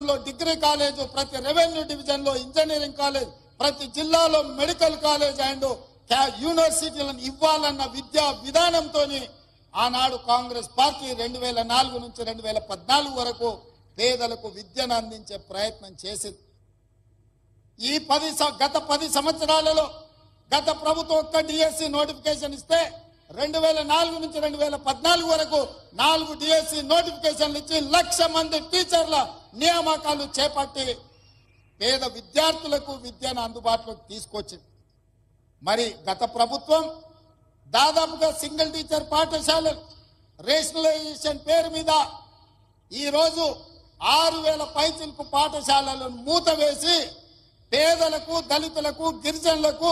నియోజకవర్గంలో degree college, ప్రతి revenue division లో ఇంజనీరింగ్ కాలేజ్, ప్రతి జిల్లాలో మెడికల్ కాలేజ్ అండ్ యూనివర్సిటీలను ఇవ్వాలన్న విద్యా విధానంతో ఆనాడు కాంగ్రెస్ పార్టీ 2004 నుంచి 2014 వరకు పేదలకు విద్యను అందించే ప్రయత్నం చేసింది. ఈ గత 10 సంవత్సరాలలో గత ప్రభుత్వం ఒక్క డిఎస్సి నోటిఫికేషన్ ఇస్తే 2004 నుంచి 2014 వరకు 4 డిఎస్సి నోటిఫికేషన్లు ఇచ్చి 1,00,000 మంది టీచర్ల నియామకాలు చేపట్టి పేద విద్యార్థులకు విద్యను అందుబాటులోకి తీసుకొచ్చింది. మరి గత ప్రభుత్వం దాదాపుగా సింగిల్ టీచర్ పాఠశాలలు రేషనలైజేషన్ పేరు మీద ఈరోజు 6,000 పైచిలకు పాఠశాలలను మూతవేసి పేదలకు, దళితులకు, గిరిజనులకు,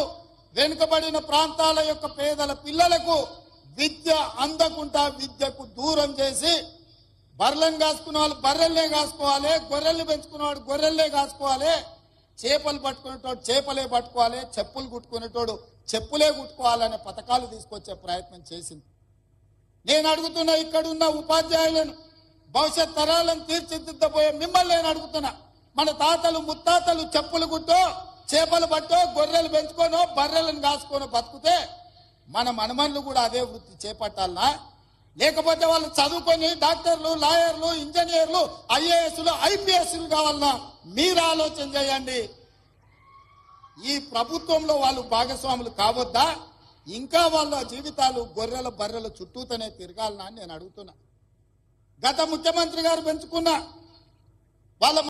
వెనుకబడిన ప్రాంతాల యొక్క పేదల పిల్లలకు విద్య అందకుండా విద్యకు దూరం చేసి బర్రెలను కాసుకునే వాళ్ళు బర్రెల్నే కాసుకోవాలి, గొర్రెల్ని పెంచుకునేవాడు గొర్రెల్నే కాసుకోవాలి, చేపలు పట్టుకునేటోడు చేపలే పట్టుకోవాలి, చెప్పులు కుట్టుకునేటోడు చెప్పులే కుట్టుకోవాలనే పథకాలు తీసుకొచ్చే ప్రయత్నం చేసింది. నేను అడుగుతున్నా, ఇక్కడున్న ఉపాధ్యాయులను, భవిష్యత్ తరాలను తీర్చిదిద్దబోయే మిమ్మల్ని నేను అడుగుతున్నా, మన తాతలు ముత్తాతలు చెప్పులు కుట్టో, చేపలు పట్టో, గొర్రెలు పెంచుకోనో, బర్రెలను కాసుకోనో బతుకుతే మన మనమన్లు కూడా అదే వృత్తి చేపట్టాలనా? లేకపోతే వాళ్ళు చదువుకొని డాక్టర్లు, లాయర్లు, ఇంజనీర్లు, ఐఏఎస్లు, ఐపీఎస్లు కావాలన్నా? మీరు ఆలోచన చేయండి. ఈ ప్రభుత్వంలో వాళ్ళు భాగస్వాములు కావద్దా? ఇంకా వాళ్ళ జీవితాలు గొర్రెల బర్రెల చుట్టూతోనే తిరగాలనా అని నేను అడుగుతున్నా. గత ముఖ్యమంత్రి గారు పెంచుకున్న వాళ్ళ